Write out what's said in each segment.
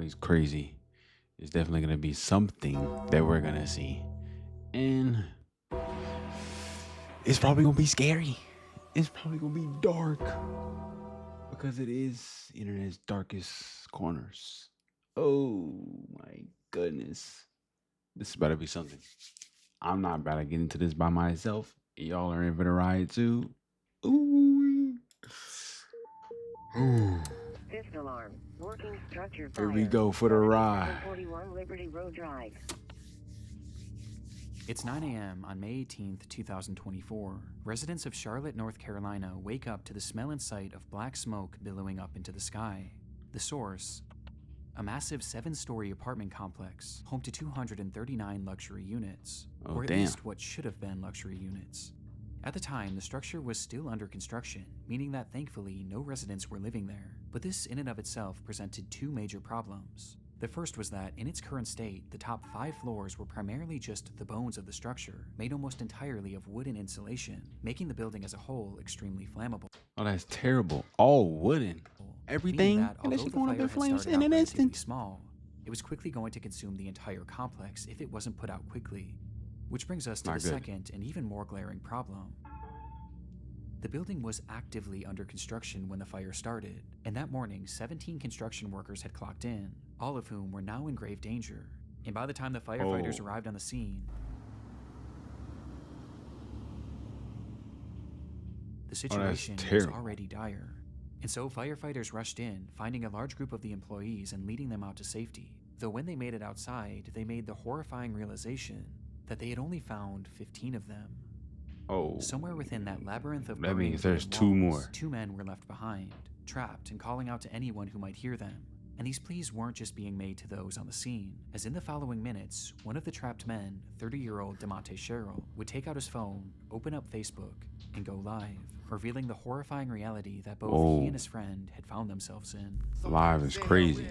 always crazy, it's definitely gonna be something that we're gonna see. And it's probably gonna be scary. It's probably gonna be dark. Because it is internet's darkest corners. Oh my goodness. This is about to be something. I'm not about to get into this by myself. Y'all are in for the ride too. Ooh. Ooh. Fifth alarm. Working structure Here fire. we go for the ride. 7741 Liberty Road Drive. It's 9 a.m. on May 18th, 2024. Residents of Charlotte, North Carolina wake up to the smell and sight of black smoke billowing up into the sky. The source: a massive 7-story apartment complex, home to 239 luxury units, Oh, or at damn. least what should have been luxury units. At the time, the structure was still under construction, meaning that thankfully no residents were living there. But this in and of itself presented 2 major problems. The first was that, in its current state, the top 5 floors were primarily just the bones of the structure, made almost entirely of wood and insulation, making the building as a whole extremely flammable. Oh, that's terrible. All wooden. Everything. Meaning that, And that although shit the going up fire in had flames started in out an relatively instant. small, it was quickly going to consume the entire complex if it wasn't put out quickly. Which brings us to Not the good. second and even more glaring problem. The building was actively under construction when the fire started, and that morning 17 construction workers had clocked in, all of whom were now in grave danger. And by the time the firefighters Oh. arrived on the scene, the situation was terrible. already dire. And so firefighters rushed in, finding a large group of the employees and leading them out to safety. Though when they made it outside, they made the horrifying realization that they had only found 15 of them. Oh. Somewhere within that labyrinth of That burning means there's wooden 2 walls, more. 2 men were left behind, trapped and calling out to anyone who might hear them. And these pleas weren't just being made to those on the scene, as in the following minutes, one of the trapped men, 30-year-old DeMonte Sherrill, would take out his phone, open up Facebook, and go live, revealing the horrifying reality that both Oh. he and his friend had found themselves in. Live is crazy.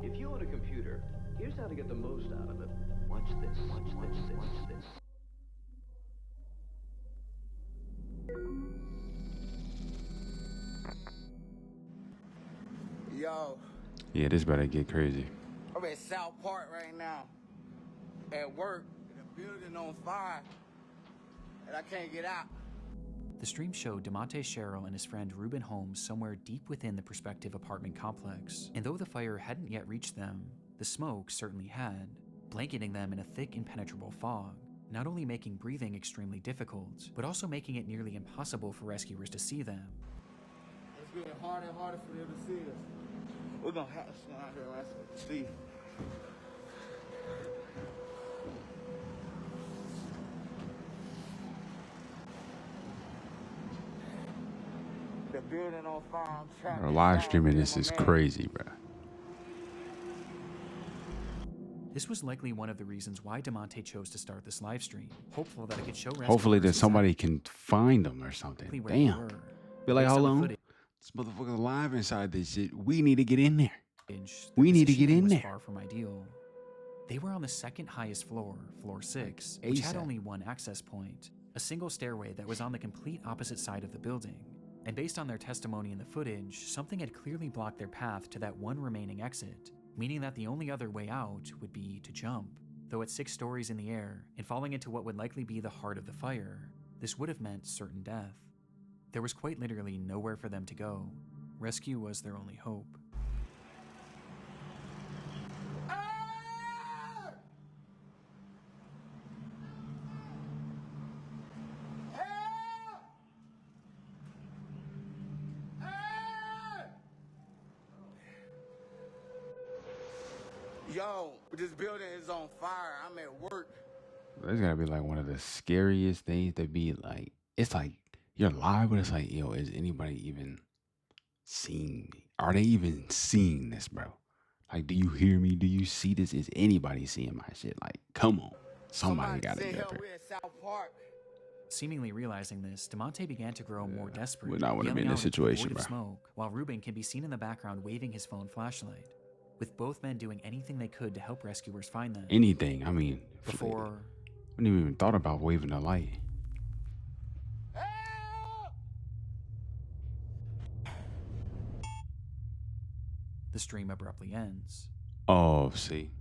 If you own a computer, here's how to get the most out of it. Watch this, watch this, watch this. Yo, Yeah, this better get crazy. I'm at South Park right now. At work, the building on fire, and I can't get out. The stream showed DeMonte Sherrill and his friend Reuben Holmes somewhere deep within the prospective apartment complex, and though the fire hadn't yet reached them, the smoke certainly had, blanketing them in a thick impenetrable fog, not only making breathing extremely difficult, but also making it nearly impossible for rescuers to see them. It's getting harder and harder for them to see us. We're gonna have to stand out here and see. The building on fire, I'm trapped. Bro, live inside. streaming Me this and is my man. crazy, bro. This was likely one of the reasons why DeMonte chose to start this live stream, hopeful that it could show rescuers Hopefully that somebody can find them or exactly something. where they Damn. were. Be like, Based on hold the on. footage, This motherfucker's alive inside this shit. We need to get in there. the We need to get positioning in was there. far from ideal. They were on the second highest floor, floor 6, which had ASAP. only one access point, a single stairway that was on the complete opposite side of the building. And based on their testimony in the footage, something had clearly blocked their path to that one remaining exit, meaning that the only other way out would be to jump. Though at 6 stories in the air, and falling into what would likely be the heart of the fire, this would have meant certain death. There was quite literally nowhere for them to go. Rescue was their only hope. Yo, this building is on fire. I'm at work. That's gotta be like one of the scariest things to be like. It's like you're live, but it's like, yo, is anybody even seeing me? Are they even seeing this, bro? Like, do you hear me? Do you see this? Is anybody seeing my shit? Like, come on. Somebody gotta send get up help. here. We're at South Park. Seemingly realizing this, DeMonte began to grow more desperate, would not wanna be yelling in this out into the situation, void of bro. smoke, while Ruben can be seen in the background waving his phone flashlight. with both men doing anything they could to help rescuers find them. Anything. I mean, Before I didn't even thought about waving the light. the stream abruptly ends. Oh, see.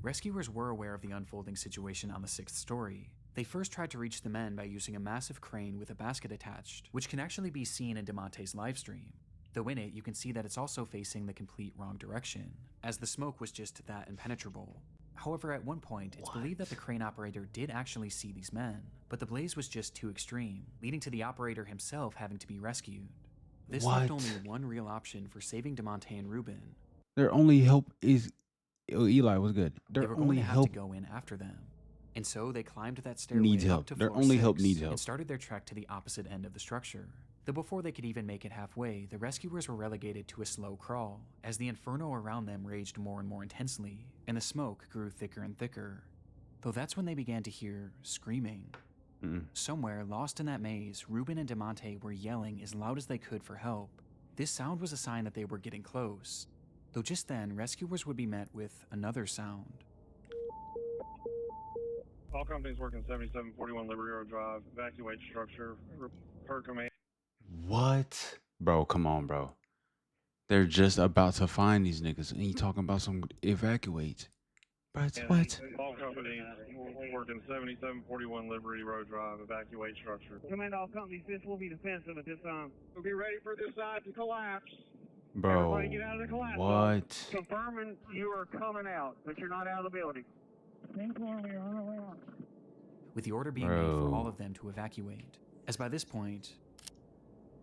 Rescuers were aware of the unfolding situation on the 6th story. They first tried to reach the men by using a massive crane with a basket attached, which can actually be seen in DeMonte's livestream. Though in it, you can see that it's also facing the complete wrong direction, as the smoke was just that impenetrable. However, at one point, it's believed that the crane operator did actually see these men, but the blaze was just too extreme, leading to the operator himself having to be rescued. This left only one real option for saving DeMonte and Ruben. Their only help is... Oh, Eli was good. They Their were going only to have help to go in after them. And so they climbed that stairway needs up help. to Their floor only 6 help needs help. and started their trek to the opposite end of the structure. Though before they could even make it halfway, the rescuers were relegated to a slow crawl, as the inferno around them raged more and more intensely, and the smoke grew thicker and thicker. Though that's when they began to hear screaming. Somewhere, lost in that maze, Ruben and DeMonte were yelling as loud as they could for help. This sound was a sign that they were getting close. Though just then, rescuers would be met with another sound. All companies working 7741 Liberty Road Drive. Evacuate structure per command. What? Bro, come on, bro. They're just about to find these niggas, and you talking about some evacuate. Bro, it's what? All companies working 7741 Liberty Road Drive. Evacuate structure. Command all companies, this will be defensive at this time. We'll be ready for this side to collapse. Bro, Everybody get out of the collapse what? zone. Confirming you are coming out, but you're not out of the building. With the order being made for all of them to evacuate, as by this point,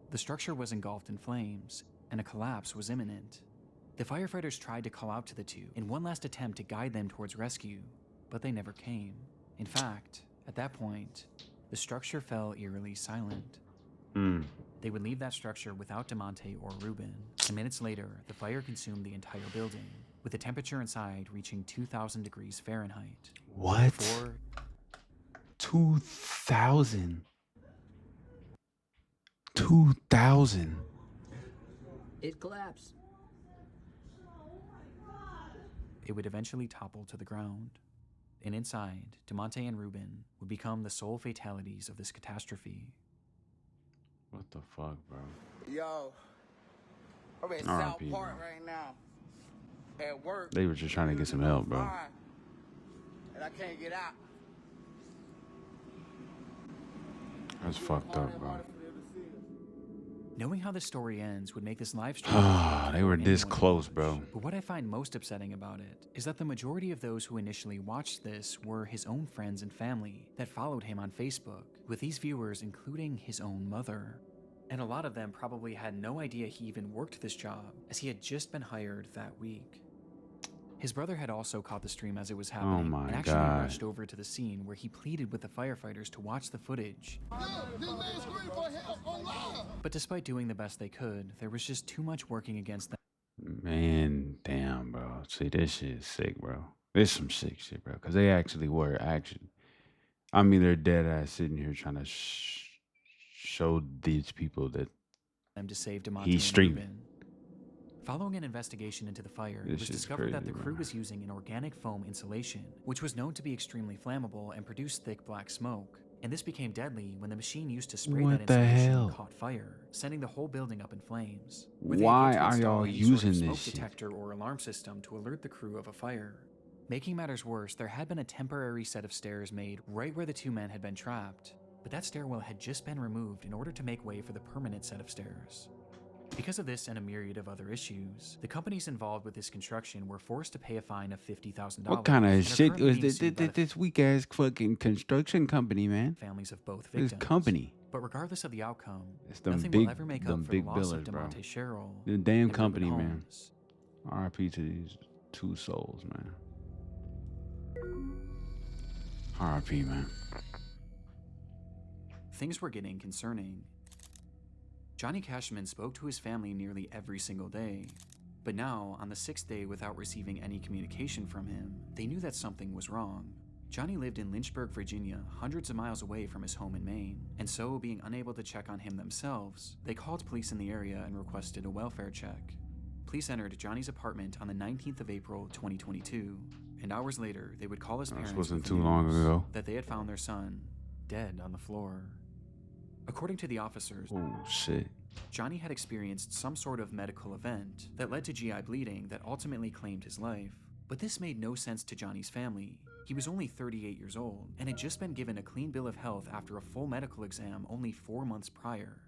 the structure was engulfed in flames, and a collapse was imminent. The firefighters tried to call out to the two in one last attempt to guide them towards rescue, but they never came. In fact, at that point, the structure fell eerily silent. They would leave that structure without DeMonte or Ruben, and minutes later, the fire consumed the entire building, with the temperature inside reaching 2,000 degrees Fahrenheit. What? Before 2,000. 2,000. It collapsed. it would eventually topple to the ground. And inside, DeMonte and Ruben would become the sole fatalities of this catastrophe. What the fuck, bro? Yo, I'm at R.I.P., South bro. Park right now. At work. They were just trying to get some help, bro. And I can't get out. That's fucked up, bro. Knowing how the story ends would make this live stream. Ah, they were for this anyone to close, watch. bro. But what I find most upsetting about it is that the majority of those who initially watched this were his own friends and family that followed him on Facebook, with these viewers including his own mother. And a lot of them probably had no idea he even worked this job, as he had just been hired that week. His brother had also caught the stream as it was happening my and actually God. rushed over to the scene where he pleaded with the firefighters to watch the footage. But despite doing the best they could, there was just too much working against them. Man, damn, bro. See, this shit is sick, bro. This some sick shit, bro. Because they actually were I mean, they're dead ass sitting here trying to show these people that To save DeMonte he's and streaming. Ruben. Following an investigation into the fire, it This was shit's discovered that the crazy, crew bro. was using an organic foam insulation, which was known to be extremely flammable and produce thick black smoke. And this became deadly when the machine used to spray What that the insulation hell? caught fire, sending the whole building up in flames. Where they Why appeared to are install y'all any sort of using smoke this shit? detector or alarm system to alert the crew of a fire. Making matters worse, there had been a temporary set of stairs made right where the two men had been trapped, but that stairwell had just been removed in order to make way for the permanent set of stairs. Because of this and a myriad of other issues, the companies involved with this construction were forced to pay a fine of $50,000. What kind and of are shit currently was being this? sued by the This weak ass fucking construction company, man. families of both This victims. company. But regardless of the outcome, It's them nothing big, will ever make them up for big the loss of billers, bro. DeMonte Sherrill The damn and company, Ruben man. Holmes. R.I.P. to these two souls, man. R.I.P. man. Things were getting concerning. Johnny Cashman spoke to his family nearly every single day, but now, on the 6th day without receiving any communication from him, they knew that something was wrong. Johnny lived in Lynchburg, Virginia, hundreds of miles away from his home in Maine, and so, being unable to check on him themselves, they called police in the area and requested a welfare check. police entered Johnny's apartment on the 19th of April, 2022, and hours later, they would call his parents wasn't with the too long news ago. that they had found their son dead on the floor. According to the officers, Oh shit. Johnny had experienced some sort of medical event that led to GI bleeding that ultimately claimed his life. But this made no sense to Johnny's family. He was only 38 years old and had just been given a clean bill of health after a full medical exam only 4 months prior.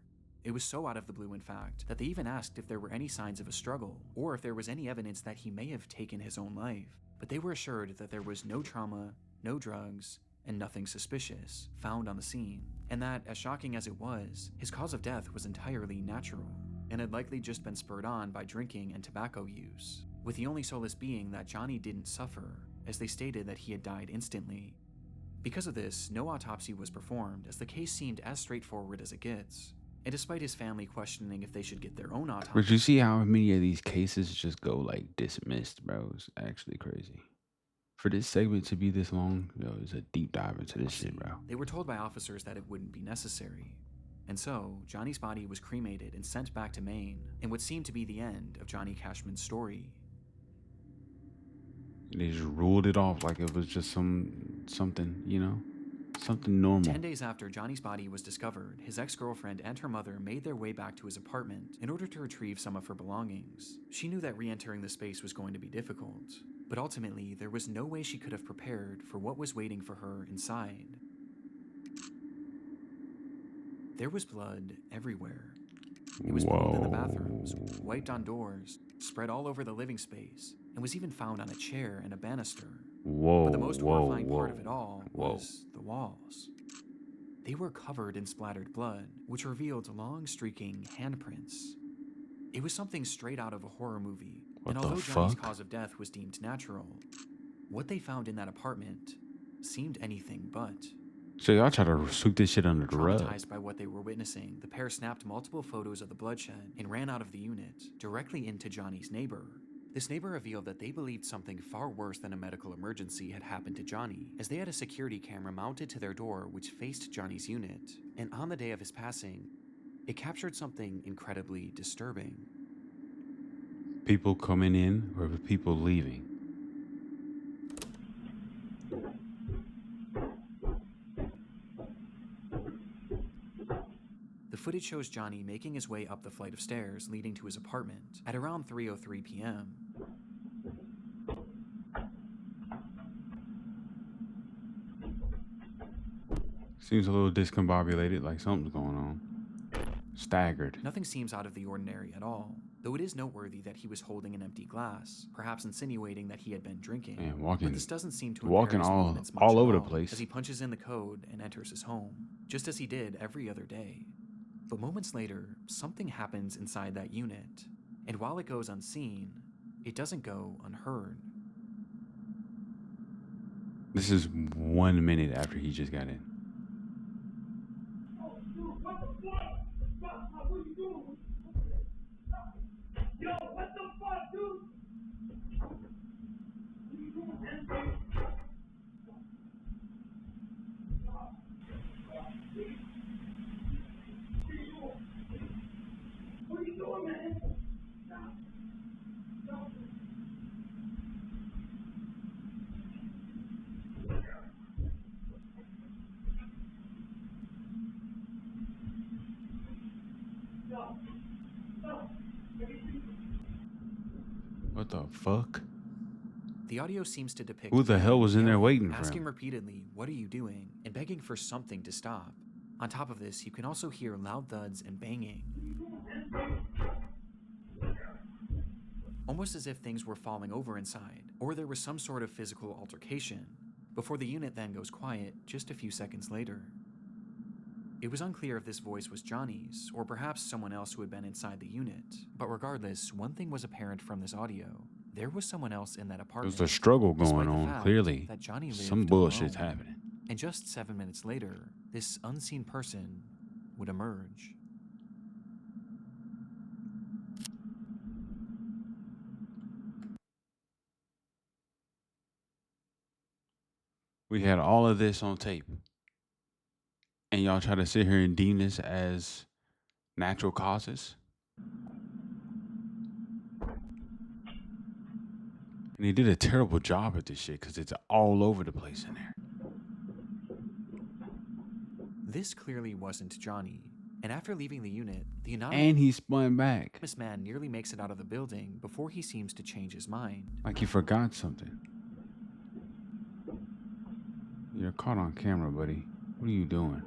It was so out of the blue, in fact, that they even asked if there were any signs of a struggle or if there was any evidence that he may have taken his own life. But they were assured that there was no trauma, no drugs, and nothing suspicious found on the scene, and that, as shocking as it was, his cause of death was entirely natural and had likely just been spurred on by drinking and tobacco use, with the only solace being that Johnny didn't suffer, as they stated that he had died instantly. Because of this, no autopsy was performed, as the case seemed as straightforward as it gets, and despite his family questioning if they should get their own autopsy. But you see how many of these cases just go like dismissed, bro? It's actually crazy. For this segment to be this long, it's a deep dive into this shit, bro. They were told by officers that it wouldn't be necessary. And so, Johnny's body was cremated and sent back to Maine, in what seemed to be the end of Johnny Cashman's story. They just ruled it off like it was just something, something normal. 10 days after Johnny's body was discovered, his ex-girlfriend and her mother made their way back to his apartment in order to retrieve some of her belongings. She knew that re-entering the space was going to be difficult, but ultimately, there was no way she could have prepared for what was waiting for her inside. There was blood everywhere. It was pooled in the bathrooms, wiped on doors, spread all over the living space, and was even found on a chair and a banister. But the most horrifying part of it all was the walls. They were covered in splattered blood, which revealed long streaking handprints. It was something straight out of a horror movie, and although Johnny's cause of death was deemed natural, what they found in that apartment seemed anything but. So y'all try to sweep this shit under the rug. Traumatized by what they were witnessing, the pair snapped multiple photos of the bloodshed and ran out of the unit, directly into Johnny's neighbor. This neighbor revealed that they believed something far worse than a medical emergency had happened to Johnny, as they had a security camera mounted to their door which faced Johnny's unit, and on the day of his passing, it captured something incredibly disturbing. People coming in or people leaving? The footage shows Johnny making his way up the flight of stairs leading to his apartment at around 3:03 p.m. Seems a little discombobulated, like something's going on. Staggered. Nothing seems out of the ordinary at all, though it is noteworthy that he was holding an empty glass, perhaps insinuating that he had been drinking. Man, walking, but this doesn't seem to impair his movements much all over at the place as he punches in the code and enters his home, just as he did every other day. But moments later, something happens inside that unit, and while it goes unseen, it doesn't go unheard. This is 1 minute after he just got in. Yo, what the fuck, dude? What are you doing, man? What the fuck? The audio seems to depict Who the hell was in there waiting for asking him? repeatedly, "What are you doing?" and begging for something to stop. On top of this, you can also hear loud thuds and banging, almost as if things were falling over inside, or there was some sort of physical altercation, before the unit then goes quiet just a few seconds later. It was unclear if this voice was Johnny's, or perhaps someone else who had been inside the unit, but regardless, one thing was apparent from this audio. There was someone else in that apartment. There's a struggle despite going the on, fact clearly. that Johnny lived Some bullshit's alone. happening. And just 7 minutes later, this unseen person would emerge. We had all of this on tape. And y'all try to sit here and deem this as natural causes? And he did a terrible job at this shit because it's all over the place in there. This clearly wasn't Johnny, and after leaving the unit, the And he spun back. anonymous man nearly makes it out of the building before he seems to change his mind. Like he forgot something. You're caught on camera, buddy. What are you doing?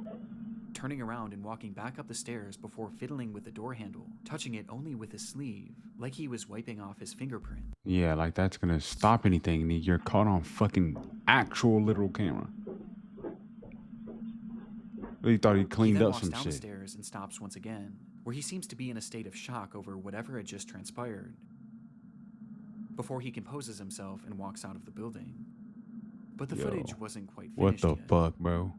Turning around and walking back up the stairs before fiddling with the door handle, touching it only with his sleeve, like he was wiping off his fingerprint. Yeah, like that's gonna stop anything. And you're caught on fucking actual literal camera. Really thought he cleaned He then up walks some down the shit. stairs and stops once again, where he seems to be in a state of shock over whatever had just transpired, before he composes himself and walks out of the building. But the Yo, footage wasn't quite finished What the yet. fuck, bro?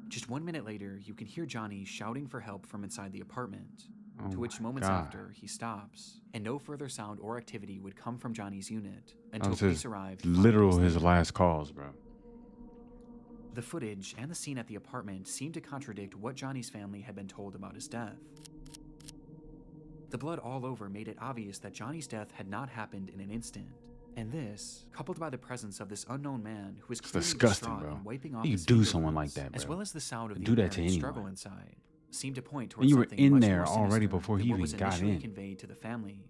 Just 1 minute later, you can hear Johnny shouting for help from inside the apartment, Oh to which my moments God. after, he stops, and no further sound or activity would come from Johnny's unit That until was police his arrived. literal 5 days his later. last calls, bro. The footage and the scene at the apartment seemed to contradict what Johnny's family had been told about his death. The blood all over made it obvious that Johnny's death had not happened in an instant. And this, coupled by the presence of this unknown man who was It's clearly disgusting, distraught bro. and wiping off You his do someone fingerprints, like that, as bro. well as the sound of the Do that to apparent anyone. struggle inside, seemed to point towards And you were something in much there more already sinister before he than what even was got initially in. conveyed to the family.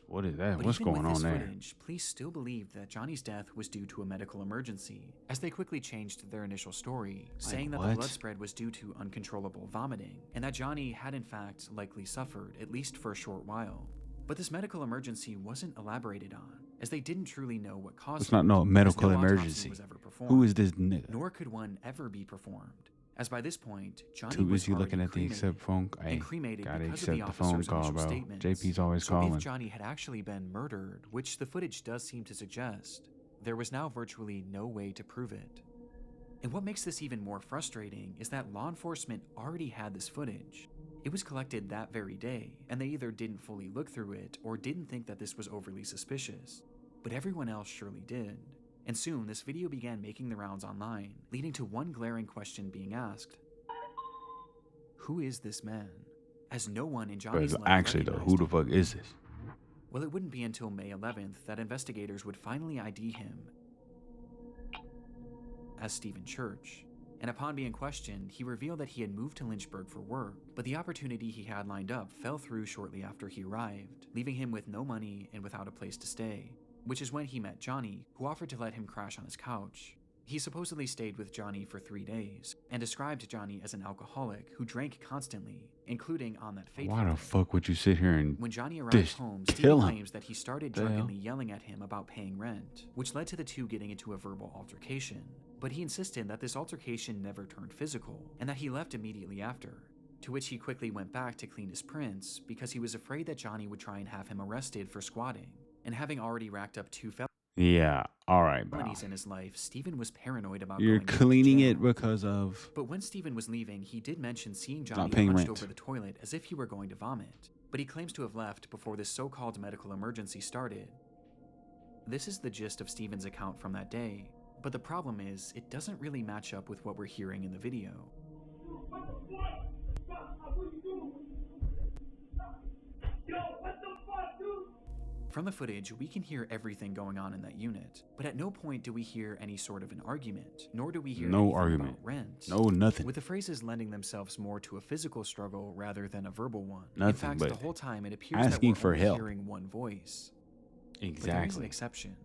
What is that? But What's even going with on this there? footage, police still believed that Johnny's death was due to a medical emergency, as they quickly changed their initial story, saying that the what? blood spread was due to uncontrollable vomiting, and that Johnny had in fact likely suffered, at least for a short while. But this medical emergency wasn't elaborated on, as they didn't truly know what caused It's not it, no as medical no autopsy emergency. was ever performed, Who is this nigga? nor could one ever be performed, as by this point, Johnny Too was busy looking already at the cremated, accept phone. Hey, and cremated gotta because of the accept the phone officer's call, initial bro. statements. JP's always So calling. if Johnny had actually been murdered, which the footage does seem to suggest, there was now virtually no way to prove it. And what makes this even more frustrating is that law enforcement already had this footage. It was collected that very day, and they either didn't fully look through it or didn't think that this was overly suspicious. But everyone else surely did. And soon, this video began making the rounds online, leading to one glaring question being asked. Who is this man? As no one in Johnny's But life actually, though, who recognized the him. fuck is this? Well, it wouldn't be until May 11th that investigators would finally ID him as Stephen Church. And upon being questioned, he revealed that he had moved to Lynchburg for work, but the opportunity he had lined up fell through shortly after he arrived, leaving him with no money and without a place to stay, which is when he met Johnny, who offered to let him crash on his couch. He supposedly stayed with Johnny for 3 days, and described Johnny as an alcoholic who drank constantly, including on that fateful Why the day. fuck would you sit here and When Johnny arrived Dish- home, kill Stephen him? claims that he started The hell? drunkenly yelling at him about paying rent, which led to the two getting into a verbal altercation. But he insisted that this altercation never turned physical, and that he left immediately after, to which he quickly went back to clean his prints because he was afraid that Johnny would try and have him arrested for squatting. And having already racked up 2 Yeah, all right, bro. felonies in his life, Stephen was paranoid about You're going into cleaning jail. it because of But when Stephen was leaving, he did mention seeing not Johnny paying hunched rent. over the toilet as if he were going to vomit, but he claims to have left before this so-called medical emergency started. This is the gist of Stephen's account from that day, but the problem is, it doesn't really match up with what we're hearing in the video. What the fuck? What are you doing? Yo, what the fuck, dude? From the footage, we can hear everything going on in that unit, but at no point do we hear any sort of an argument, nor do we hear No anything argument. about rent. No nothing. With the phrases lending themselves more to a physical struggle rather than a verbal one. In Nothing, fact, but the whole time it appears asking that we're for only help. hearing one voice. But there is an Exactly. exception.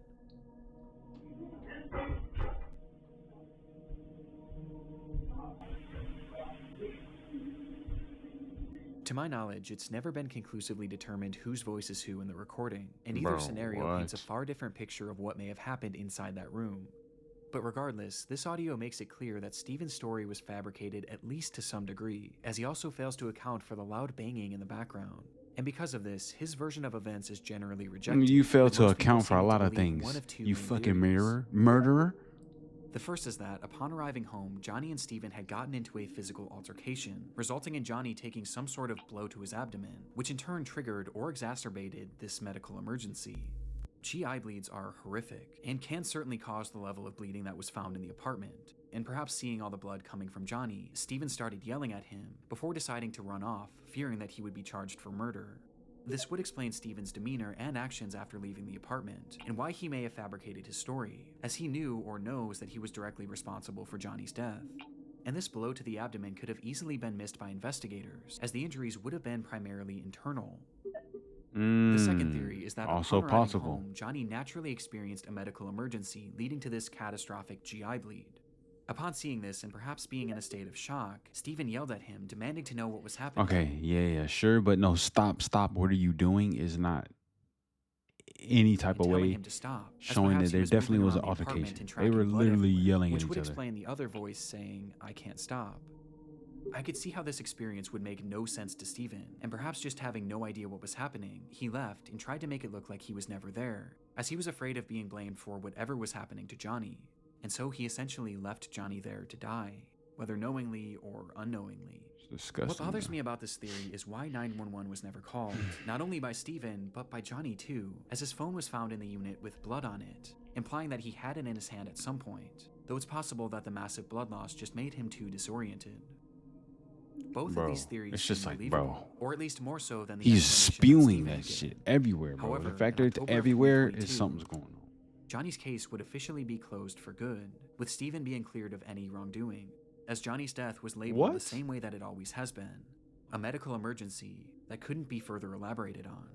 To my knowledge, it's never been conclusively determined whose voice is who in the recording, and either Bro, scenario paints a what? far different picture of what may have happened inside that room. But regardless, this audio makes it clear that Stephen's story was fabricated at least to some degree, as he also fails to account for the loud banging in the background. And because of this, his version of events is generally rejected. You fail and to most people account for a seem to lot of believe things. one of two You main fucking theories. murderer. The first is that, upon arriving home, Johnny and Stephen had gotten into a physical altercation, resulting in Johnny taking some sort of blow to his abdomen, which in turn triggered or exacerbated this medical emergency. GI bleeds are horrific and can certainly cause the level of bleeding that was found in the apartment. And perhaps seeing all the blood coming from Johnny, Steven started yelling at him before deciding to run off, fearing that he would be charged for murder. This would explain Steven's demeanor and actions after leaving the apartment, and why he may have fabricated his story, as he knew or knows that he was directly responsible for Johnny's death. And this blow to the abdomen could have easily been missed by investigators, as the injuries would have been primarily internal. The second theory is that also upon arriving possible. home, Johnny naturally experienced a medical emergency leading to this catastrophic GI bleed. Upon seeing this and perhaps being in a state of shock, Steven yelled at him, demanding to know what was happening. Okay, yeah, sure, but no, stop. What are you doing is not any type of telling way him to stop, as showing perhaps that he there was definitely moving was an around the apartment altercation. and They were tracking blood literally everywhere, yelling at which each would other. explain the other voice saying, "I can't stop." I could see how this experience would make no sense to Steven, and perhaps just having no idea what was happening, he left and tried to make it look like he was never there, as he was afraid of being blamed for whatever was happening to Johnny. And so he essentially left Johnny there to die, whether knowingly or unknowingly. It's disgusting. What bothers man. me about this theory is why 911 was never called, not only by Steven, but by Johnny too, as his phone was found in the unit with blood on it, implying that he had it in his hand at some point, though it's possible that the massive blood loss just made him too disoriented. Both Bro, of these theories it's just seem like, believable, bro, or at least more so than the He's explanation spewing Steven that gave. shit everywhere, bro. However, The fact in that it's October of everywhere is 2022, something's going on. Johnny's case would officially be closed for good, with Steven being cleared of any wrongdoing, as Johnny's death was labeled the What? same way that it always has been, a medical emergency that couldn't be further elaborated on,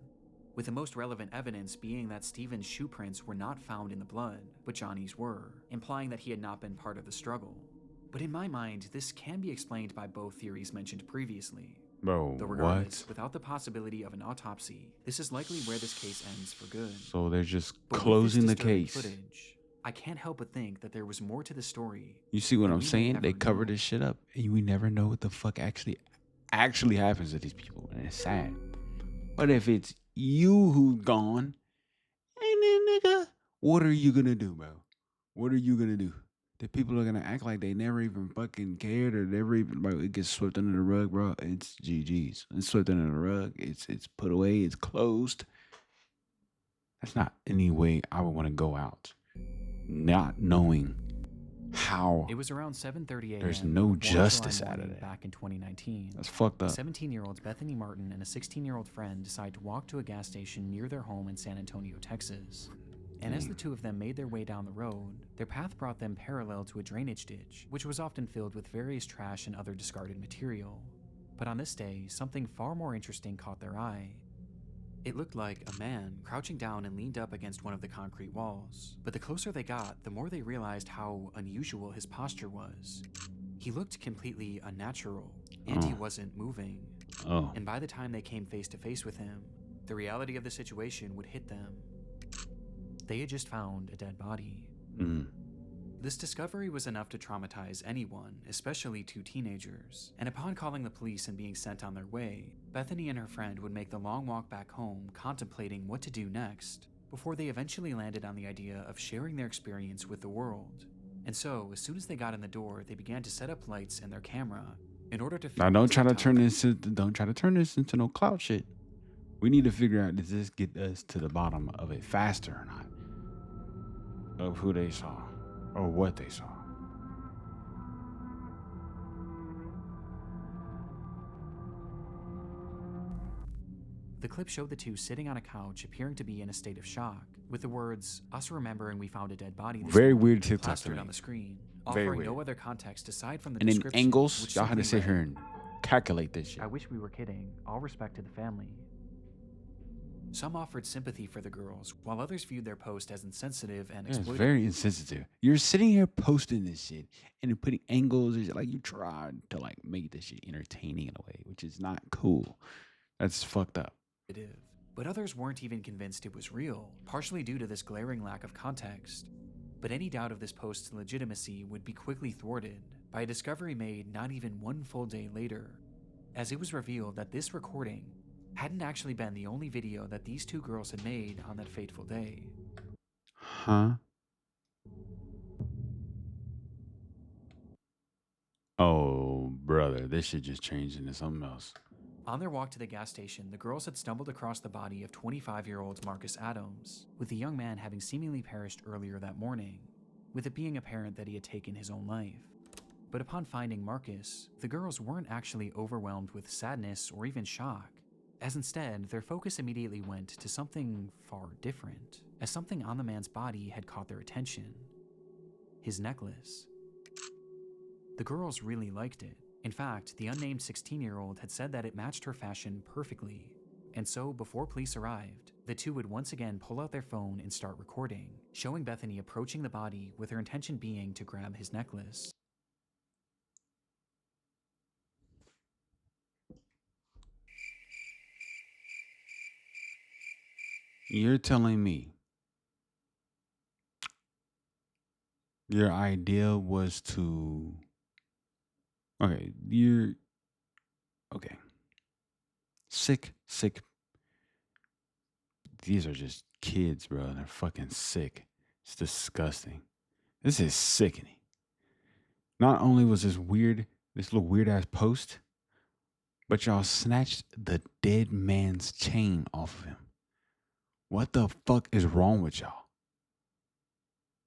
with the most relevant evidence being that Steven's shoe prints were not found in the blood, but Johnny's were, implying that he had not been part of the struggle. But in my mind, this can be explained by both theories mentioned previously. Bro, Though regardless, what? without the possibility of an autopsy, this is likely where this case ends for good. So they're just But with this closing the disturbing case. footage, I can't help but think that there was more to the story. You see what that I'm we may saying? They never cover know. this shit up, and we never know what the fuck actually happens to these people, and it's sad. But if it's you who's gone, and then nigga, what are you gonna do, bro? What are you gonna do? The people are gonna act like they never even fucking cared, or never even, bro. It gets swept under the rug, bro. It's GG's. It's swept under the rug. It's put away. It's closed. That's not any way I would want to go out, not knowing how. It was around 7:30 a.m. There's on no a warm justice July out of morning that. back in 2019. That's fucked up. 17-year-olds Bethany Martin and a 16-year-old friend decide to walk to a gas station near their home in San Antonio, Texas. And as the two of them made their way down the road, their path brought them parallel to a drainage ditch, which was often filled with various trash and other discarded material. But on this day, something far more interesting caught their eye. It looked like a man crouching down and leaned up against one of the concrete walls, but the closer they got, the more they realized how unusual his posture was. He looked completely unnatural, and he wasn't moving. Oh, And by the time they came face to face with him, the reality of the situation would hit them. They had just found a dead body. This discovery was enough to traumatize anyone, especially two teenagers, and upon calling the police and being sent on their way, Bethany and her friend would make the long walk back home contemplating what to do next, before they eventually landed on the idea of sharing their experience with the world. And so, as soon as they got in the door, they began to set up lights and their camera in order to now film don't try to TikTok. turn this into no clout shit. We need to figure out, does this get us to the bottom of it faster or not? Of who they saw or what they saw. The clip showed the two sitting on a couch appearing to be in a state of shock, with the words, "Us remembering we found a dead body this Very morning," weird TikTok to plastered me. on the screen, Very offering no weird. other context aside from the And in description, angles, which y'all had to simply sit here read, and calculate this shit. "I wish we were kidding. All respect to the family." Some offered sympathy for the girls, while others viewed their post as insensitive and Yeah, it's exploitative. very insensitive. You're sitting here posting this shit and then putting angles and shit, like you tried to like make this shit entertaining in a way, which is not cool. That's fucked up. But others weren't even convinced it was real, partially due to this glaring lack of context. But any doubt of this post's legitimacy would be quickly thwarted by a discovery made not even one full day later, as it was revealed that this recording hadn't actually been the only video that these two girls had made on that fateful day. Huh? Oh, brother, this shit just changed into something else. On their walk to the gas station, the girls had stumbled across the body of 25-year-old Marcus Adams, with the young man having seemingly perished earlier that morning, with it being apparent that he had taken his own life. But upon finding Marcus, the girls weren't actually overwhelmed with sadness or even shock, as instead, their focus immediately went to something far different, as something on the man's body had caught their attention: his necklace. The girls really liked it. In fact, the unnamed 16-year-old had said that it matched her fashion perfectly. And so, before police arrived, the two would once again pull out their phone and start recording, showing Bethany approaching the body with her intention being to grab his necklace. You're telling me your idea was to... Okay, you're... Okay. Sick. These are just kids, bro. They're fucking sick. It's disgusting. This is sickening. Not only was this little weird ass post, but y'all snatched the dead man's chain off of him. What the fuck is wrong with y'all?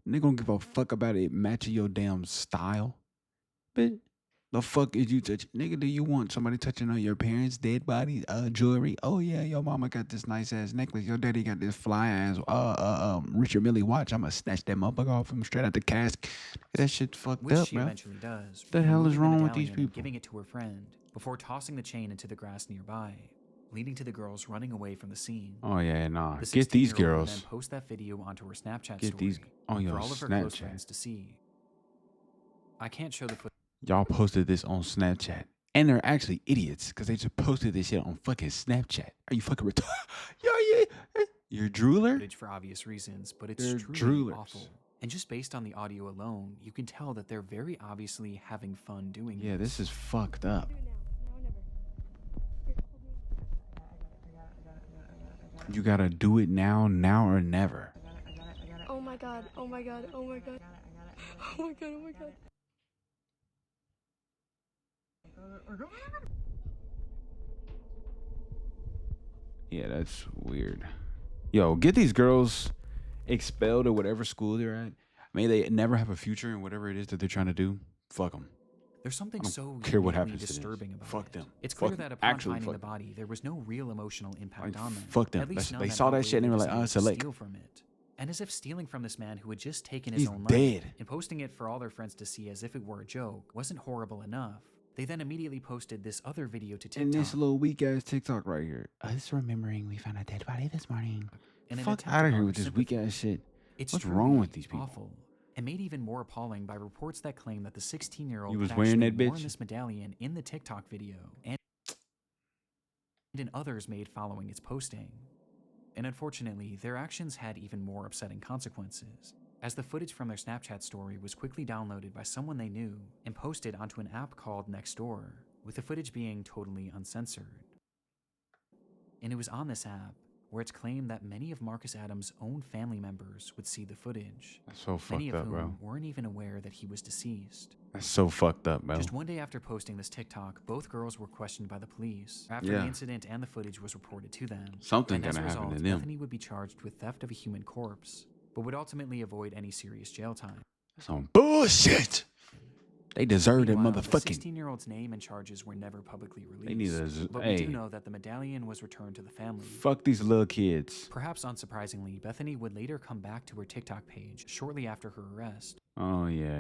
They gonna give a fuck about it matching your damn style? Bitch, the fuck is you touching? Nigga, do you want somebody touching on your parents' dead body, jewelry? Oh yeah, your mama got this nice ass necklace. Your daddy got this fly ass, Richard Mille watch. I'ma snatch that motherfucker off him straight out the casket. That shit fucked Which up, she bro. eventually does. The hell is removing wrong the with these medallion and people? giving it to her friend, before tossing the chain into the grass nearby, leading to the girls running away from the scene. Oh yeah, nah. The Get these 16-year-old would girls. then post that video onto her Snapchat Get story these on your for all of her close Snapchat. friends to see. I can't show the footage. Y'all posted this on Snapchat. And they're actually idiots because they just posted this shit on fucking Snapchat. Are you fucking retarded? You're a drooler? Footage for obvious reasons, but it's They're truly droolers. awful. And just based on the audio alone, you can tell that they're very obviously having fun doing Yeah, this is fucked up. You gotta do it now or never. Oh my god, oh my god, oh my god. Oh my god, oh my god. Yeah, that's weird. Yo, get these girls expelled at whatever school they're at. May they never have a future in whatever it is that they're trying to do. Fuck them. There's something I don't so care what uniquely happens to this. disturbing about Fuck it. them. It's Fuck clear them. that upon Actually, finding the fuck body, there was no real emotional impact Like, on them. fuck them. At least none They that saw that outweighed shit and they were the like, desire to select. steal from it. And as if stealing from this man who had just taken He's his own dead. life and posting it for all their friends to see as if it were a joke wasn't horrible enough, they then immediately posted this other video to TikTok. And this little weak ass TikTok right here. Us remembering we found a dead body this morning. in an Fuck attempt to out of here garner with this weak sympathy. ass shit. It's What's truly wrong with these people? Awful, and made even more appalling by reports that claim that the 16-year-old You was had wearing actually that worn bitch? this medallion in the TikTok video and in others made following its posting. And unfortunately, their actions had even more upsetting consequences, as the footage from their Snapchat story was quickly downloaded by someone they knew and posted onto an app called Nextdoor, with the footage being totally uncensored. And it was on this app where it's claimed that many of Marcus Adams' own family members would see the footage, That's so many fucked of up, whom bro. weren't even aware that he was deceased. That's so fucked up, bro. Just one day after posting this TikTok, both girls were questioned by the police after Yeah. the incident and the footage was reported to them. Something and as a gonna happen result, to them. Bethany would be charged with theft of a human corpse, but would ultimately avoid any serious jail time. Some bullshit. They deserve that Meanwhile, the motherfucking. 16-year-old's name and charges were never publicly released. They need to. but we do Hey, know that the medallion was returned to the family. fuck these little kids. Perhaps unsurprisingly, Bethany would later come back to her TikTok page shortly after her arrest. Oh yeah.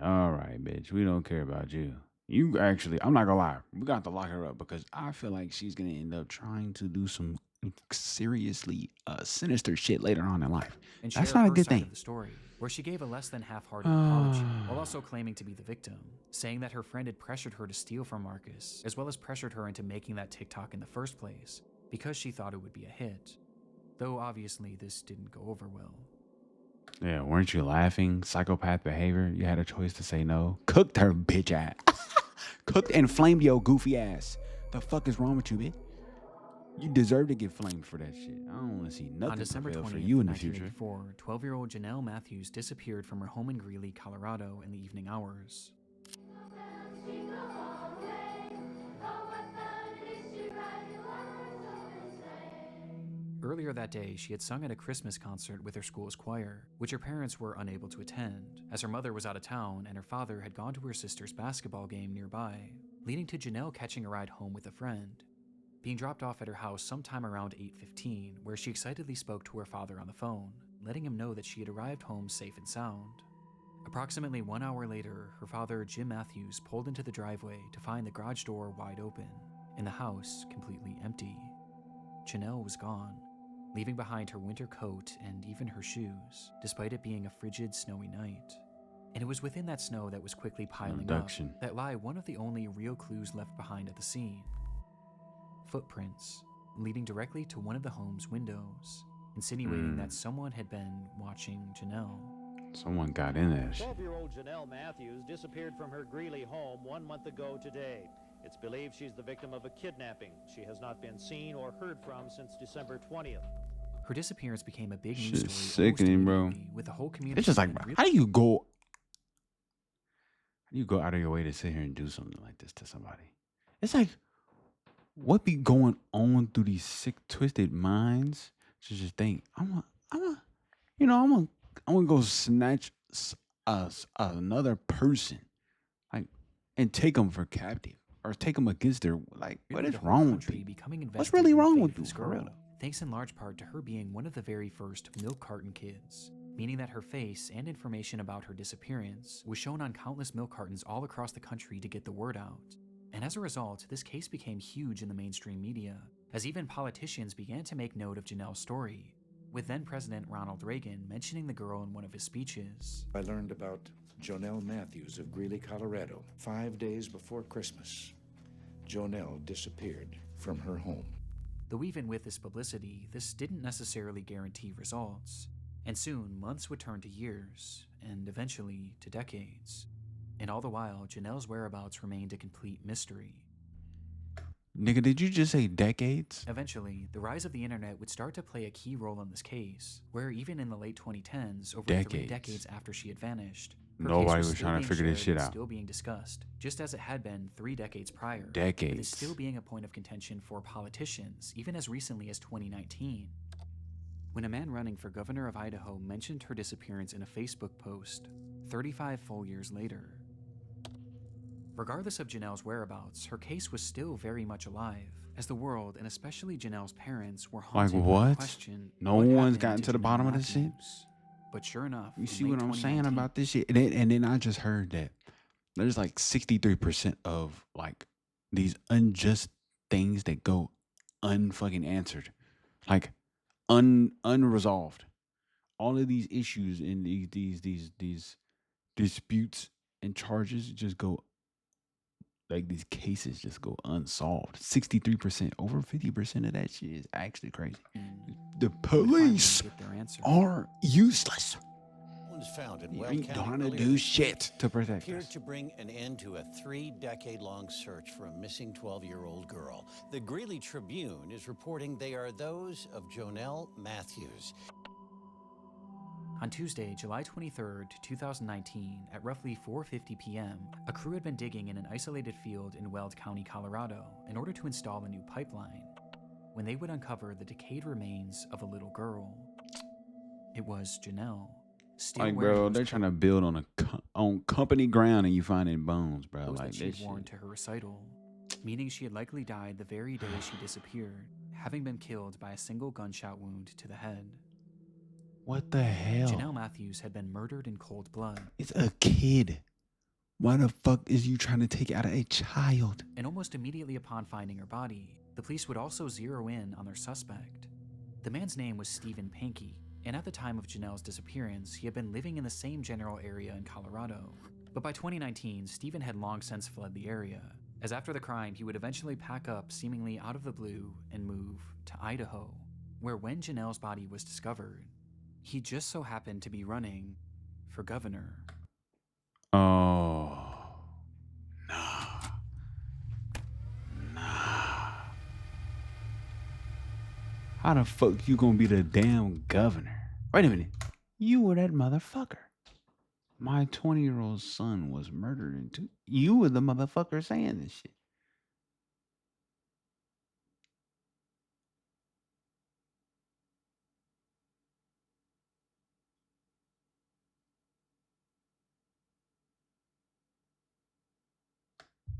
All right, bitch. We don't care about you. You actually, I'm not gonna lie. We got to lock her up because I feel like she's gonna end up trying to do some seriously sinister shit later on in life. And That's share not a her good side thing. of the story, where she gave a less than half-hearted apology, while also claiming to be the victim, saying that her friend had pressured her to steal from Marcus, as well as pressured her into making that TikTok in the first place, because she thought it would be a hit. Though obviously this didn't go over well. Yeah, weren't you laughing? Psychopath behavior. You had a choice to say no. Cooked her bitch ass. Cooked and flamed your goofy ass. The fuck is wrong with you, bitch? You deserve to get flamed for that shit. I don't want to see On nothing December prevail 20th, for you in the future. 1984, 12-year-old Janelle Matthews disappeared from her home in Greeley, Colorado in the evening hours. earlier that day, she had sung at a Christmas concert with her school's choir, which her parents were unable to attend, as her mother was out of town and her father had gone to her sister's basketball game nearby, leading to Janelle catching a ride home with a friend. Being dropped off at her house sometime around 8:15, where she excitedly spoke to her father on the phone, letting him know that she had arrived home safe and sound. Approximately 1 hour later, her father, Jim Matthews, pulled into the driveway to find the garage door wide open and the house completely empty. Janelle was gone, leaving behind her winter coat and even her shoes, despite it being a frigid, snowy night. And it was within that snow that was quickly piling up that lie one of the only real clues left behind at the scene. Footprints, leading directly to one of the home's windows, insinuating that someone had been watching Janelle. Someone got in there. 12-year-old Janelle Matthews disappeared from her Greeley home 1 month ago today. It's believed she's the victim of a kidnapping. She has not been seen or heard from since December 20th. Her disappearance became a big news Shit's story, sickening, bro. with the whole community. It's just like, bro, how do you go out of your way to sit here and do something like this to somebody? It's like, what be going on through these sick, twisted minds to just think, I'm gonna go snatch another person, like, and take them for captive or take them against their, like, what is wrong with people? What's really wrong with this girl? Thanks in large part to her being one of the very first milk carton kids, meaning that her face and information about her disappearance was shown on countless milk cartons all across the country to get the word out. And as a result, this case became huge in the mainstream media, as even politicians began to make note of Janelle's story, with then-President Ronald Reagan mentioning the girl in one of his speeches. I learned about Jonelle Matthews of Greeley, Colorado, 5 days before Christmas. Jonelle disappeared from her home. Though even with this publicity, this didn't necessarily guarantee results, and soon months would turn to years, and eventually to decades. And all the while, Janelle's whereabouts remained a complete mystery. Nigga, did you just say decades? Eventually, the rise of the internet would start to play a key role in this case, where even in the late 2010s, over 3 decades after she had vanished, nobody was trying to figure this shit out. Still being discussed, just as it had been 3 decades prior. Decades. With it still being a point of contention for politicians, even as recently as 2019. When a man running for governor of Idaho mentioned her disappearance in a Facebook post, 35 full years later. Regardless of Janelle's whereabouts, her case was still very much alive, as the world, and especially Janelle's parents, were haunted by the question, no one's gotten to the bottom of this shit? But sure enough, you see what I'm saying about this shit? And then I just heard that there's like 63% of like these unjust things that go unfucking answered, like unresolved. All of these issues and these disputes and charges just go, like, these cases just go unsolved. 63%, over 50% of that shit is actually crazy. The police are useless. Was found in You ain't gonna do shit to protect appeared us. to bring an end to a 3-decade-long search for a missing 12-year-old girl. The Greeley Tribune is reporting they are those of Jonelle Matthews. On Tuesday, July 23rd, 2019, at roughly 4:50 p.m., a crew had been digging in an isolated field in Weld County, Colorado, in order to install a new pipeline, when they would uncover the decayed remains of a little girl. It was Janelle. Still Like, bro, they're trying to build on company ground and you finding bones, bro. Like Like, she this had worn shit. to her recital, meaning she had likely died the very day she disappeared, having been killed by a single gunshot wound to the head. What the hell? Janelle Matthews had been murdered in cold blood. It's a kid. Why the fuck is you trying to take out a child? And almost immediately upon finding her body, the police would also zero in on their suspect. The man's name was Stephen Pankey, and at the time of Janelle's disappearance, he had been living in the same general area in Colorado. But by 2019, Stephen had long since fled the area, as after the crime, he would eventually pack up seemingly out of the blue and move to Idaho, where when Janelle's body was discovered, he just so happened to be running for governor. Oh. How the fuck you gonna be the damn governor? Wait a minute. You were that motherfucker. My 20-year-old son was murdered in two. You were the motherfucker saying this shit.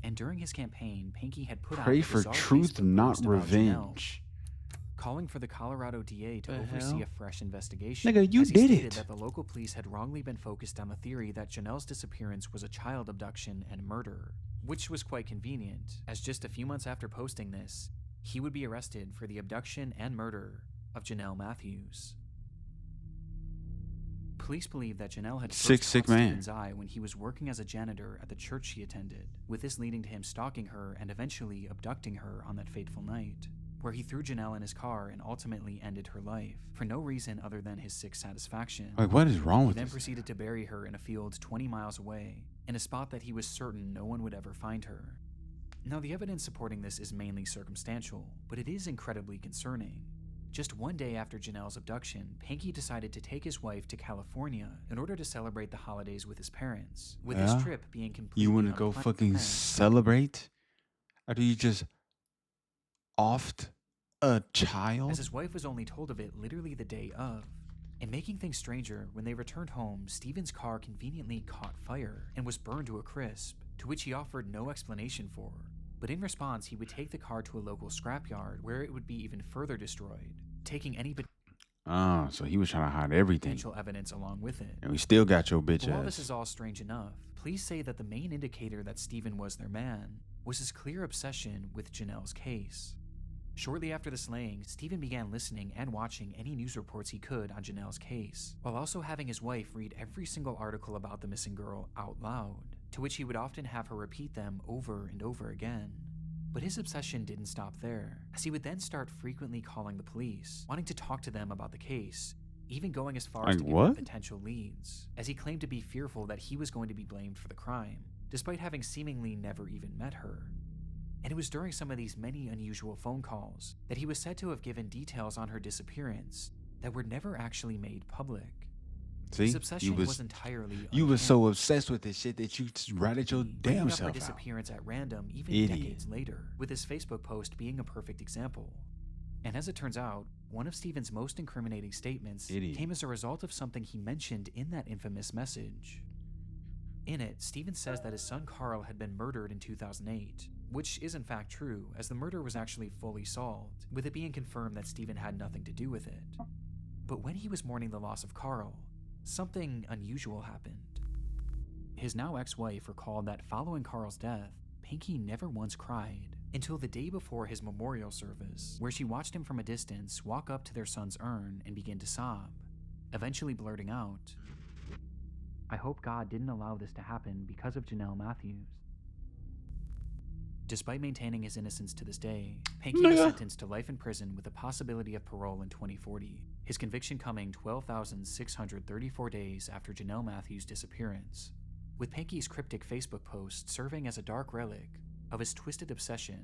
And during his campaign, Pinky had put Pray out a for bizarre truth, Facebook not post about Janelle, revenge. calling for the Colorado DA to oversee a fresh investigation. Nigga, you as he did stated it. that the local police had wrongly been focused on the theory that Janelle's disappearance was a child abduction and murder, which was quite convenient, as just a few months after posting this, he would be arrested for the abduction and murder of Janelle Matthews. Police believe that Janelle had first Sick caught man. Stephen's eye when he was working as a janitor at the church she attended, with this leading to him stalking her and eventually abducting her on that fateful night, where he threw Janelle in his car and ultimately ended her life, for no reason other than his sick satisfaction. Like, what is wrong He with then this? proceeded to bury her in a field 20 miles away, in a spot that he was certain no one would ever find her. Now, the evidence supporting this is mainly circumstantial, but it is incredibly concerning. Just one day after Janelle's abduction, Pinky decided to take his wife to California in order to celebrate the holidays with his parents, with his trip being completely You want to go fucking celebrate? After you just offed a child? as his wife was only told of it literally the day of. And making things stranger, when they returned home, Stephen's car conveniently caught fire and was burned to a crisp, to which he offered no explanation for. But in response, he would take the car to a local scrapyard where it would be even further destroyed, taking any Oh, so he was trying to hide everything. potential evidence along with it. And we still got your bitch But while this ass. is all strange enough, police say that the main indicator that Stephen was their man was his clear obsession with Janelle's case. Shortly after the slaying, Stephen began listening and watching any news reports he could on Janelle's case, while also having his wife read every single article about the missing girl out loud, to which he would often have her repeat them over and over again. But his obsession didn't stop there, as he would then start frequently calling the police, wanting to talk to them about the case, even going as far as Like to give what? them potential leads, as he claimed to be fearful that he was going to be blamed for the crime, despite having seemingly never even met her. And it was during some of these many unusual phone calls that he was said to have given details on her disappearance that were never actually made public. See, His obsession was entirely you was unhinged, so obsessed with this shit that you just ratted your damn bringing up her self out. disappearance at random even Idiot. decades later, with his Facebook post being a perfect example. And as it turns out, one of Stephen's most incriminating statements Idiot. came as a result of something he mentioned in that infamous message. In it, Stephen says that his son Carl had been murdered in 2008, which is in fact true, as the murder was actually fully solved, with it being confirmed that Stephen had nothing to do with it. But when he was mourning the loss of Carl, something unusual happened. His now ex-wife recalled that following Carl's death, Pinky never once cried, until the day before his memorial service, where she watched him from a distance walk up to their son's urn and begin to sob, eventually blurting out, "I hope God didn't allow this to happen because of Janelle Matthews." Despite maintaining his innocence to this day, Pinky was sentenced to life in prison with the possibility of parole in 2040, his conviction coming 12,634 days after Janelle Matthews' disappearance, with Pinky's cryptic Facebook post serving as a dark relic of his twisted obsession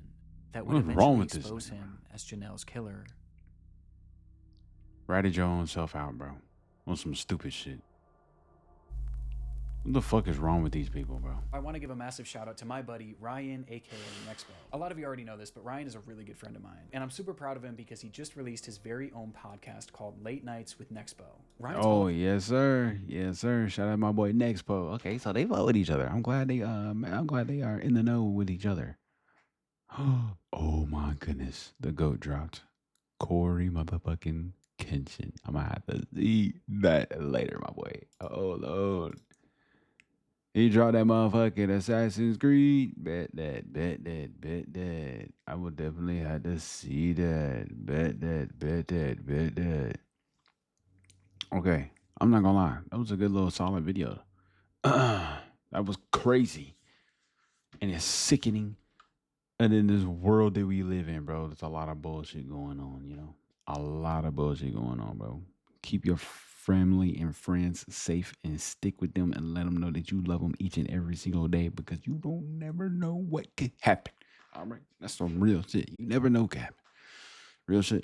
that would What's wrong eventually with this expose nigga, him as Janelle's killer. Ratted your own self out, bro. On some stupid shit. What the fuck is wrong with these people, bro? I want to give a massive shout out to my buddy Ryan, aka Nexpo. A lot of you already know this, but Ryan is a really good friend of mine, and I'm super proud of him because he just released his very own podcast called Late Nights with Nexpo. Ryan's Oh, yes, sir. Yes, sir. Shout out my boy Nexpo. Okay, so they vote with each other. I'm glad they are in the know with each other. Oh my goodness. The GOAT dropped. Corey motherfucking Kenshin. I'm gonna have to see that later, my boy. Oh Lord. He dropped that motherfucking Assassin's Creed. Bet that. I would definitely have to see that. Bet that. Okay, I'm not gonna lie. That was a good little solid video. That was crazy. And it's sickening. And in this world that we live in, bro, there's a lot of bullshit going on, you know? A lot of bullshit going on, bro. Keep your family and friends safe and stick with them and let them know that you love them each and every single day because you don't never know what could happen. All right? That's some real shit. You never know, Cap. Real shit.